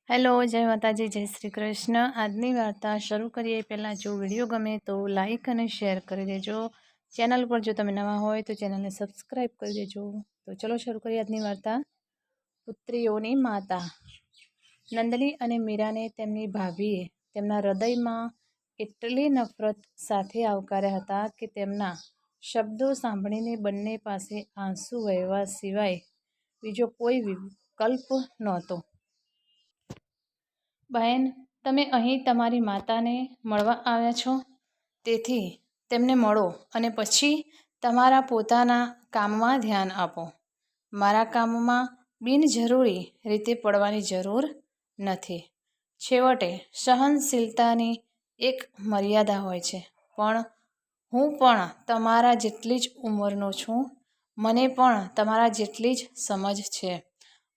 Hello, જય માતાજી, જય શ્રી કૃષ્ણ। આજની વાર્તા શરૂ કરીએ પહેલાં જો વિડીયો ગમે તો લાઈક અને શેર કરી દેજો। ચેનલ પર જો તમે નવા હોય તો ચેનલને સબસ્ક્રાઈબ કરી દેજો। તો ચલો શરૂ કરીએ આજની વાર્તા। પુત્રીઓની માતા। નંદની અને મીરાને તેમની ભાભીએ તેમના હૃદયમાં એટલી નફરત સાથે આવકાર્યા હતા કે તેમના શબ્દો સાંભળીને બંને પાસે આંસુ વહેવા સિવાય બીજો કોઈ વિકલ્પ નહોતો। બહેન, તમે અહીં તમારી માતાને મળવા આવ્યા છો, તેથી તેમને મળો અને પછી તમારા પોતાના કામમાં ધ્યાન આપો। મારા કામમાં બિનજરૂરી રીતે પડવાની જરૂર નથી। છેવટે સહનશીલતાની એક મર્યાદા હોય છે, પણ હું પણ તમારા જેટલી જ ઉંમરનો છું। મને પણ તમારા જેટલી જ સમજ છે।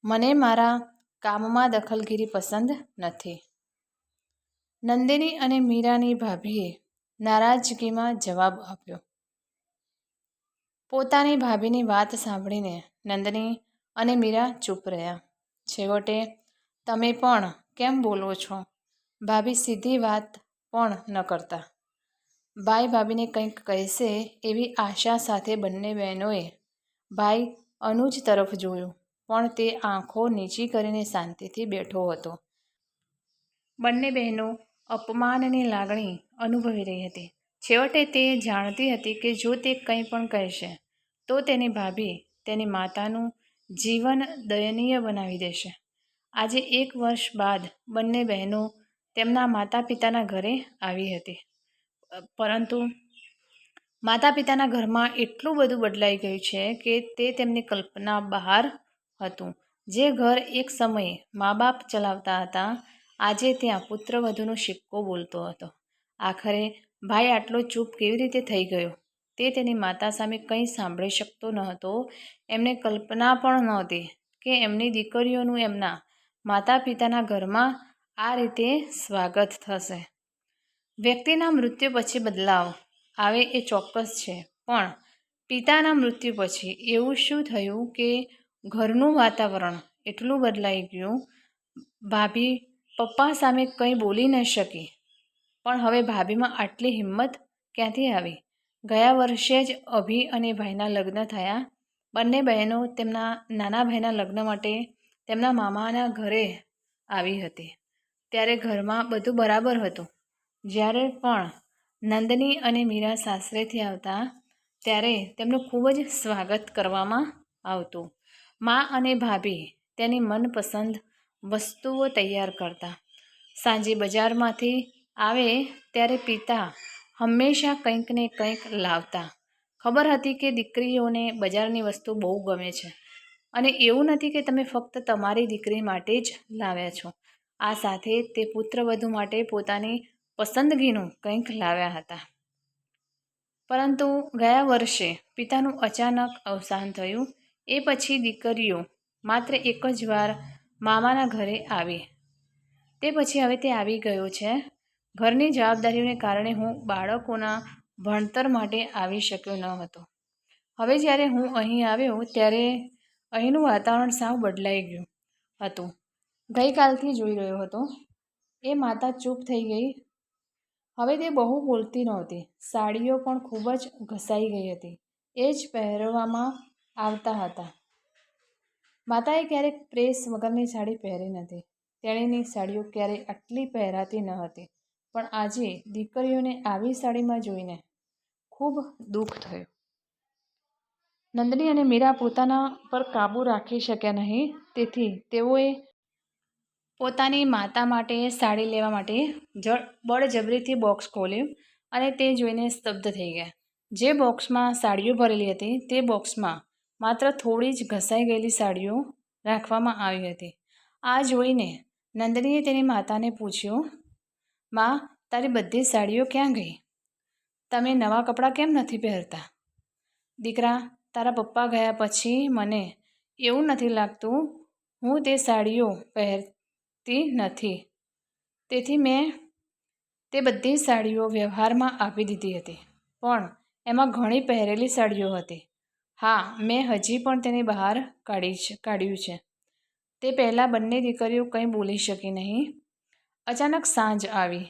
મને મારા કામમાં દખલગીરી પસંદ નથી। નંદિની અને મીરાની ભાભીએ નારાજગીમાં જવાબ આપ્યો। પોતાની ભાભીની વાત સાંભળીને નંદની અને મીરા ચૂપ રહ્યા। છેવટે તમે પણ કેમ બોલો છો? ભાભી સીધી વાત પણ ન કરતા। ભાઈ ભાભીને કંઈક કહેશે એવી આશા સાથે બંને બહેનોએ ભાઈ અનુજ તરફ જોયું, પણ તે આંખો નીચી કરીને શાંતિથી બેઠો હતો। બંને બહેનો અપમાનની લાગણી અનુભવી રહી હતી। છેવટે તે જાણતી હતી કે જો તે કંઈ પણ કહેશે તો તેની ભાભી તેની માતાનું જીવન દયનીય બનાવી દેશે। આજે 1 વર્ષ બાદ બંને બહેનો તેમના માતા પિતાના ઘરે આવી હતી, પરંતુ માતા પિતાના ઘરમાં એટલું બધું બદલાઈ ગયું છે કે તે તેમની કલ્પના બહાર હતું। જે ઘર એક સમયે મા બાપ ચલાવતા હતા, આજે ત્યાં પુત્રવધૂનો સિક્કો બોલતો હતો। આખરે ભાઈ આટલો ચૂપ કેવી રીતે થઈ ગયો? તે તેની માતા સામે કંઈ સાંભળી શકતો ન હતો। એમને કલ્પના પણ નહોતી કે એમની દીકરીઓનું એમના માતા પિતાના ઘરમાં આ રીતે સ્વાગત થશે। વ્યક્તિના મૃત્યુ પછી બદલાવ આવે એ ચોક્કસ છે, પણ પિતાના મૃત્યુ પછી એવું શું થયું કે ઘરનું વાતાવરણ એટલું બદલાઈ ગયું? ભાભી પપ્પા સામે કંઈ બોલી ન શકી, પણ હવે ભાભીમાં આટલી હિંમત ક્યાંથી આવી? ગયા વર્ષે જ અભી અને ભાઈના લગ્ન થયા। બંને બહેનો તેમના નાના ભાઈના લગ્ન માટે તેમના મામાના ઘરે આવી હતી, ત્યારે ઘરમાં બધું બરાબર હતું। જ્યારે પણ નંદની અને મીરા સાસરેથી આવતા, ત્યારે તેમનું ખૂબ જ સ્વાગત કરવામાં આવતું। મા અને ભાભી તેની મનપસંદ વસ્તુઓ તૈયાર કરતા। સાંજે બજારમાંથી આવે ત્યારે પિતા હંમેશા કંઈક ને કંઈક લાવતા। ખબર હતી કે દીકરીઓને બજારની વસ્તુ બહુ ગમે છે, અને એવું નથી કે તમે ફક્ત તમારી દીકરી માટે જ લાવ્યા છો। આ સાથે તે પુત્રવધુ માટે પોતાની પસંદગીનું કંઈક લાવ્યા હતા। પરંતુ ગયા વર્ષે પિતાનું અચાનક અવસાન થયું। એ પછી દીકરીઓ માત્ર એક જ વાર મામાના ઘરે આવી, તે પછી હવે તે આવી ગયો છે। ઘરની જવાબદારીઓને કારણે હું બાળકોના ભણતર માટે આવી શક્યો ન હતો। હવે જ્યારે હું અહીં આવ્યો ત્યારે અહીંનું વાતાવરણ સાવ બદલાઈ ગયું હતું। ગઈકાલથી જોઈ રહ્યો હતો। એ માતા ચૂપ થઈ ગઈ। હવે તે બહુ બોલતી નહોતી। સાડીઓ પણ ખૂબ જ ઘસાઈ ગઈ હતી। એ જ પહેરવામાં આવતા હતા। માતાએ ક્યારેય પ્રેસ વગરની સાડી પહેરી નથી। તેણીની સાડીઓ ક્યારેય આટલી પહેરાતી ન હતી, પણ આજે દીકરીઓને આવી સાડીમાં જોઈને ખૂબ દુઃખ થયું। નંદની અને મીરા પોતાના પર કાબૂ રાખી શક્યા નહીં, તેથી તેઓએ પોતાની માતા માટે સાડી લેવા માટે બળજબરીથી બોક્સ ખોલ્યું અને તે જોઈને સ્તબ્ધ થઈ ગયા। જે બોક્સમાં સાડીઓ ભરેલી હતી, તે બોક્સમાં માત્ર થોડી જ ઘસાઈ ગયેલી સાડીઓ રાખવામાં આવી હતી। આ જોઈને નંદનીએ તેની માતાને પૂછ્યું, મા, તારી બધી સાડીઓ ક્યાં ગઈ? તમે નવાં કપડાં કેમ નથી પહેરતા? દીકરા, તારા પપ્પા ગયા પછી મને એવું નથી લાગતું હું તે સાડીઓ પહેરતી નથી, તેથી મેં તે બધી સાડીઓ વ્યવહારમાં આપી દીધી હતી, પણ એમાં ઘણી પહેરેલી સાડીઓ હતી। હા, મેં હજી પણ તેને બહાર કાઢ્યું છે। તે પહેલાં બંને દીકરીઓ કંઈ બોલી શકી નહીં. અચાનક સાંજ આવી.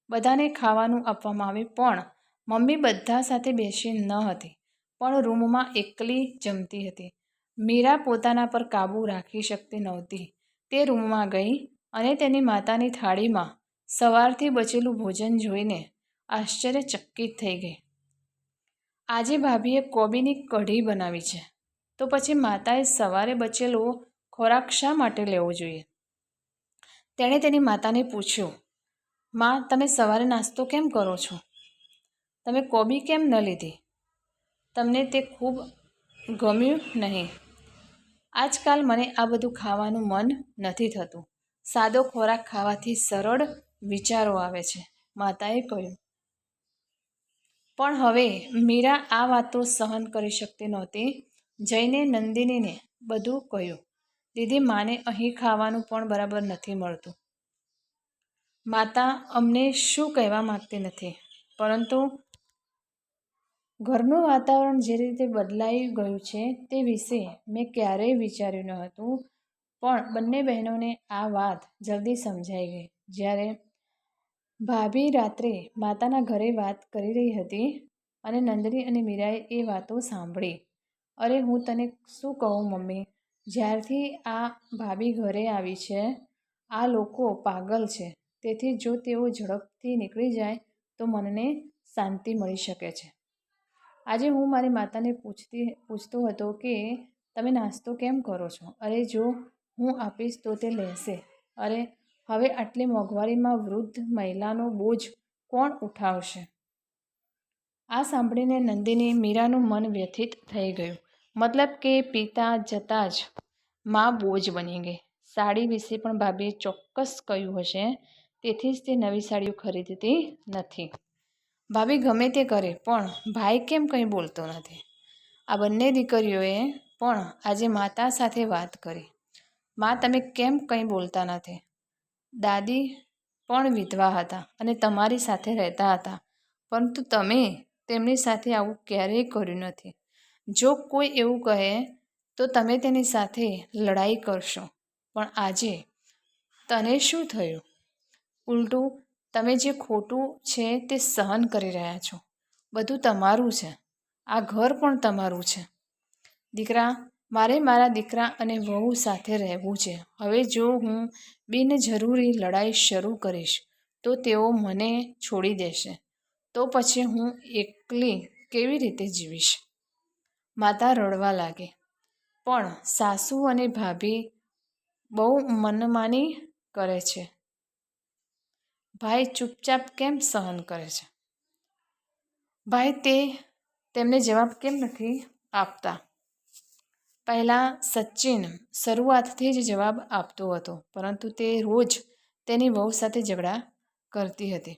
બધાને ખાવાનું આપવામાં આવ્યું, પણ મમ્મી બધા સાથે બેસી ન હતી, પણ રૂમમાં એકલી જમતી હતી. મીરા પોતાના પર કાબૂ રાખી શકતી નહોતી. તે રૂમમાં ગઈ અને તેની માતાની થાળીમાં સવારથી બચેલું ભોજન જોઈને આશ્ચર્યચકિત થઈ ગઈ. આજે ભાભીએ કોબીની કઢી બનાવી છે, તો પછી માતાએ સવારે બચેલો ખોરાક શા માટે લેવો જોઈએ? તેણે તેની માતાને પૂછ્યું, માં, તમે સવારે નાસ્તો કેમ કરો છો? તમે કોબી કેમ ન લીધી? તમને તે ખૂબ ગમ્યું નહીં? આજકાલ મને આ બધું ખાવાનું મન નથી થતું. સાદો ખોરાક ખાવાથી સરળ વિચારો આવે છે, માતાએ કહ્યું. પણ હવે મીરા આ વાતો સહન કરી શકતી નહોતી. જઈને નંદિનીને બધું કહ્યું. દીદી, માને અહીં ખાવાનું પણ બરાબર નથી મળતું. માતા અમને શું કહેવા માંગતી નથી, પરંતુ ઘરનું વાતાવરણ જે રીતે બદલાઈ ગયું છે તે વિશે મેં ક્યારેય વિચાર્યું ન હતું. પણ બંને બહેનોને આ વાત જલ્દી સમજાઈ ગઈ. જ્યારે ભાભી રાત્રે માતાના ઘરે વાત કરી રહી હતી અને નંદિની અને મીરાએ એ વાતો સાંભળી. અરે, હું તને શું કહું મમ્મી, જ્યારથી આ ભાભી ઘરે આવી છે, આ લોકો પાગલ છે. તેથી જો તેઓ ઝડપથી નીકળી જાય તો મનને શાંતિ મળી શકે છે. આજે હું મારી માતાને પૂછતો હતો કે તમે નાસ્તો કેમ કરો છો? અરે, જો હું આપીશ તો તે લેશે. અરે, હવે આટલી મોંઘવારીમાં વૃદ્ધ મહિલાનો બોજ કોણ ઉઠાવશે? આ સાંભળીને નંદિની મીરાનું મન વ્યથિત થઈ ગયું. મતલબ કે પિતા જતાં જ માં બોજ બની ગઈ. સાડી વિશે પણ ભાભીએ ચોક્કસ કહ્યું હશે, તેથી જ તે નવી સાડીઓ ખરીદતી નથી. ભાભી ગમે તે કરે, પણ ભાઈ કેમ કંઈ બોલતો નથી? આ બંને દીકરીઓએ પણ આજે માતા સાથે વાત કરી. માં, તમે કેમ કંઈ બોલતા નથી? દાદી પણ વિધવા હતા અને તમારી સાથે રહેતા હતા, પરંતુ તમે તેમની સાથે આવું ક્યારેય કર્યું નથી. જો કોઈ એવું કહે તો તમે તેની સાથે લડાઈ કરશો. પણ આજે તને શું થયું? ઉલટું તમે જે ખોટું છે તે સહન કરી રહ્યા છો. બધું તમારું છે. આ ઘર પણ તમારું છે. દીકરા, મારે મારા દીકરા અને વહુ સાથે રહેવું છે. હવે જો હું બિનજરૂરી લડાઈ શરૂ કરીશ તો તેઓ મને છોડી દેશે. તો પછી હું એકલી કેવી રીતે જીવીશ? માતા રડવા લાગી. પણ સાસુ અને ભાભી બહુ મનમાની કરે છે. ભાઈ ચૂપચાપ કેમ સહન કરે છે? ભાઈ તેમને જવાબ કેમ નથી આપતા? પહેલાં સચિન શરૂઆતથી જ જવાબ આપતો હતો, પરંતુ તે રોજ તેની વહુ સાથે ઝઘડા કરતી હતી.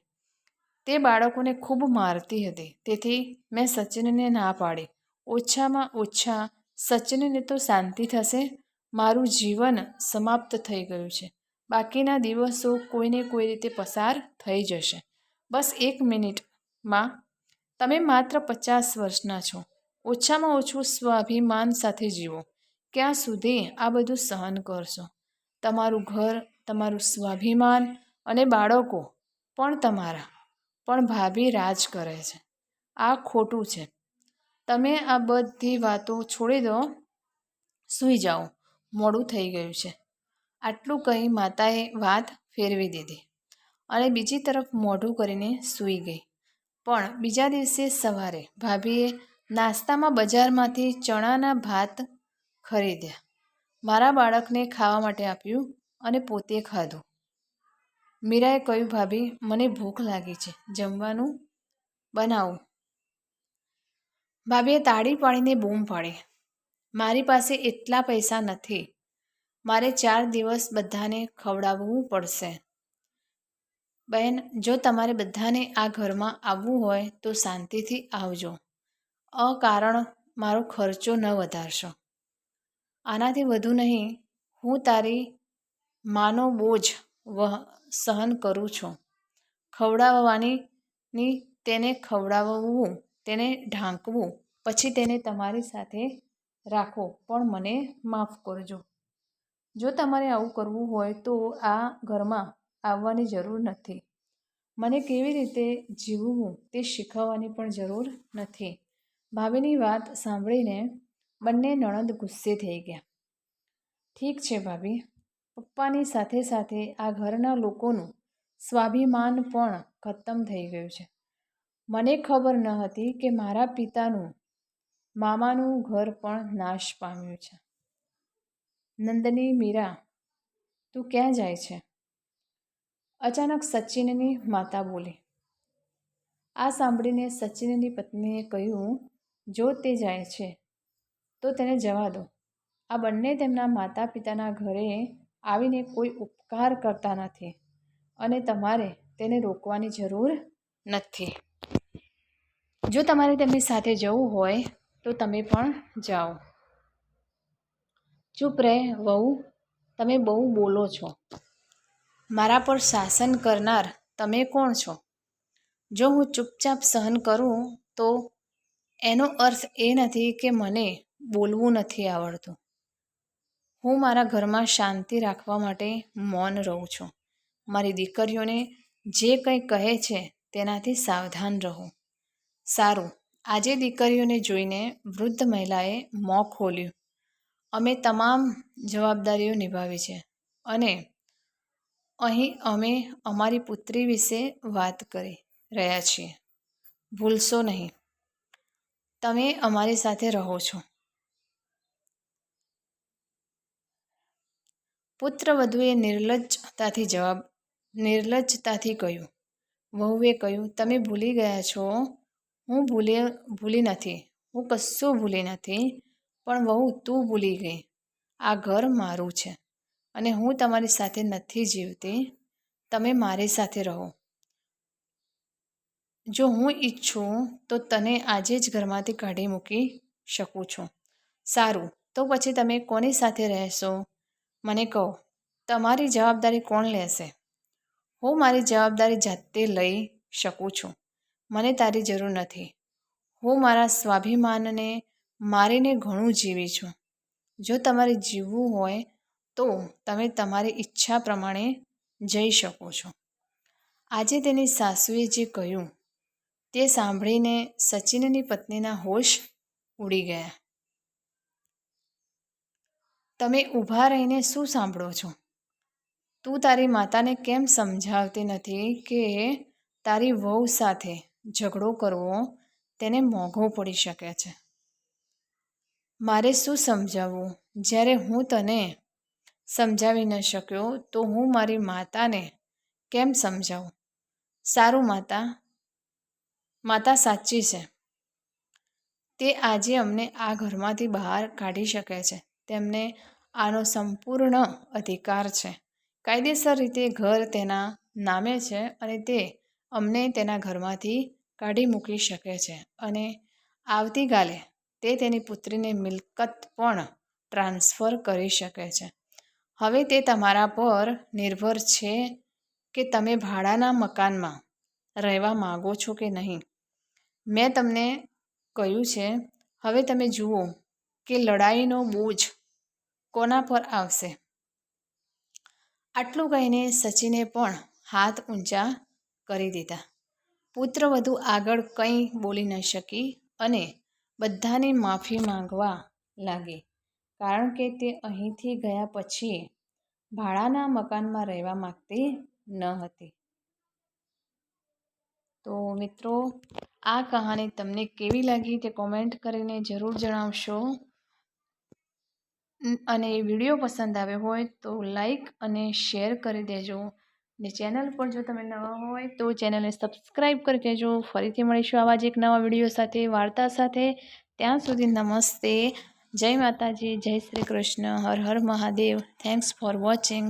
તે બાળકોને ખૂબ મારતી હતી. તેથી મેં સચિનને ના પાડી. ઓછામાં ઓછા સચિનને તો શાંતિ થશે. મારું જીવન સમાપ્ત થઈ ગયું છે. બાકીના દિવસો કોઈને કોઈ રીતે પસાર થઈ જશે. બસ 1 મિનિટમાં. તમે માત્ર 50 વર્ષના છો. ઓછામાં ઓછું સ્વાભિમાન સાથે જીવો. ક્યાં સુધી આ બધું સહન કરશો? તમારું ઘર, તમારું સ્વાભિમાન અને બાળકો પણ તમારા, પણ ભાભી રાજ કરે છે. આ ખોટું છે. તમે આ બધી વાતો છોડી દો. સૂઈ જાઓ, મોડું થઈ ગયું છે. આટલું કહી માતાએ વાત ફેરવી દીધી અને બીજી તરફ મોઢું કરીને સૂઈ ગઈ. પણ બીજા દિવસે સવારે ભાભીએ નાસ્તામાં બજારમાંથી ચણાના ભાત ખરીદ્યા. મારા બાળકને ખાવા માટે આપ્યું અને પોતે ખાધું. મીરાએ કહ્યું, ભાભી, મને ભૂખ લાગી છે, જમવાનું બનાવું. ભાભીએ તાળી પાડીને બૂમ પાડી, મારી પાસે એટલા પૈસા નથી. મારે 4 દિવસ બધાને ખવડાવવું પડશે. બહેન, જો તમારે બધાને આ ઘરમાં આવવું હોય તો શાંતિથી આવજો. અકારણ મારો ખર્ચો ન વધારશો. આનાથી વધુ નહીં. હું તારી માનો બોજ સહન કરું છું. ખવડાવવાની, તેને ખવડાવવું, તેને ઢાંકવું, પછી તેને તમારી સાથે રાખો, પણ મને માફ કરજો. જો તમારે આવું કરવું હોય તો આ ઘરમાં આવવાની જરૂર નથી. મને કેવી રીતે જીવવું તે શીખવવાની પણ જરૂર નથી. ભાભીની વાત સાંભળીને બંને નણંદ ગુસ્સે થઈ ગયા. ઠીક છે ભાભી, પપ્પાની સાથે સાથે આ ઘરના લોકોનું સ્વાભિમાન પણ ખતમ થઈ ગયું છે. મને ખબર ન હતી કે મારા પિતાનું મામાનું ઘર પણ નાશ પામ્યું છે. નંદની, મીરા, તું ક્યાં જાય છે? અચાનક સચિનની માતા બોલી. આ સાંભળીને સચિનની પત્નીએ કહ્યું, જો તે જાય છે તો તેને જવા દો. આ બંને તેમના માતા પિતાના ઘરે આવીને કોઈ ઉપકાર કરતા નથી અને તમારે તેને રોકવાની જરૂર નથી. જો તમારે તેમની સાથે જવું હોય તો તમે પણ જાઓ. ચૂપ રહે વહુ, તમે બહુ બોલો છો. મારા પર શાસન કરનાર તમે કોણ છો? જો હું ચૂપચાપ સહન કરું તો એનો અર્થ એ નથી કે મને બોલવું નથી આવડતું. હું મારા ઘરમાં શાંતિ રાખવા માટે મૌન રહું છું. મારી દીકરીઓને જે કંઈ કહે છે તેનાથી સાવધાન રહો. સારું, આજે દીકરીઓને જોઈને વૃદ્ધ મહિલાએ મોં ખોલ્યું. અમે તમામ જવાબદારીઓ નિભાવી છે અને અહીં અમે અમારી પુત્રી વિશે વાત કરી રહ્યા છીએ. ભૂલશો નહીં, તમે અમારી સાથે રહો છો. પુત્રવધુએ નિર્લજ્જતાથી કહ્યું. વહુએ કહ્યું, તમે ભૂલી ગયા છો. હું ભૂલી નથી. હું કશું ભૂલી નથી. પણ વહુ, તું ભૂલી ગઈ. આ ઘર મારું છે અને હું તમારી સાથે નથી જીવતી. તમે મારી સાથે રહો. જો હું ઈચ્છું તો તને આજે જ ઘરમાંથી કાઢી મૂકી શકું છું. સારું, તો પછી તમે કોની સાથે રહેશો? મને કહો. તમારી જવાબદારી કોણ લેશે? હું મારી જવાબદારી જાતે લઈ શકું છું. મને તારી જરૂર નથી. હું મારા સ્વાભિમાનને મારીને ઘણું જીવી છું. જો તમારે જીવવું હોય તો તમે તમારી ઈચ્છા પ્રમાણે જઈ શકો છો. આજે તેની સાસુએ જે કહ્યું તે સાંભળીને સચિનની પત્નીના હોશ ઉડી ગયા. તમે ઊભા રહીને શું સાંભળો છો? તું તારી માતાને કેમ સમજાવતી નથી કે તારી વહુ સાથે ઝઘડો કરવો તેને મોંઘો પડી શકે છે? મારે શું સમજાવવું? જ્યારે હું તને સમજાવી ન શક્યો તો હું મારી માતાને કેમ સમજાવું? સારું, માતા સાચી છે. તે આજે અમને આ ઘરમાંથી બહાર કાઢી શકે છે. તેમને આનો સંપૂર્ણ અધિકાર છે. કાયદેસર રીતે ઘર તેના નામે છે અને તે અમને તેના ઘરમાંથી કાઢી મૂકી શકે છે અને આવતીકાલે તે તેની પુત્રીને મિલકત પણ ટ્રાન્સફર કરી શકે છે. હવે તે તમારા પર નિર્ભર છે કે તમે ભાડાના મકાનમાં રહેવા માગો છો કે નહીં. મેં તમને કહ્યું છે. હવે તમે જુઓ કે લડાઈનો બોજ કોના પર આવશે. આટલું કહીને સચિને પણ હાથ ઊંચા કરી દીધા. પુત્રવધુ આગળ કંઈ બોલી ન શકી અને બધાની માફી માંગવા લાગી, કારણ કે તે અહીંથી ગયા પછી ભાડાના મકાનમાં રહેવા માંગતી ન હતી. તો મિત્રો, આ કહાની તમને કેવી લાગી તે કોમેન્ટ કરીને જરૂર જણાવશો. અને વિડીયો પસંદ આવ્યો હોય તો લાઈક અને શેર કરી દેજો. ને ચેનલ પર જો તમે નવા હોય તો ચેનલને સબસ્ક્રાઈબ કરી દેજો. ફરીથી મળીશું આવા જ એક નવા વિડીયો સાથે, વાર્તા સાથે. ત્યાં સુધી નમસ્તે. જય માતાજી, જય શ્રી કૃષ્ણ, હર હર મહાદેવ. Thanks for watching.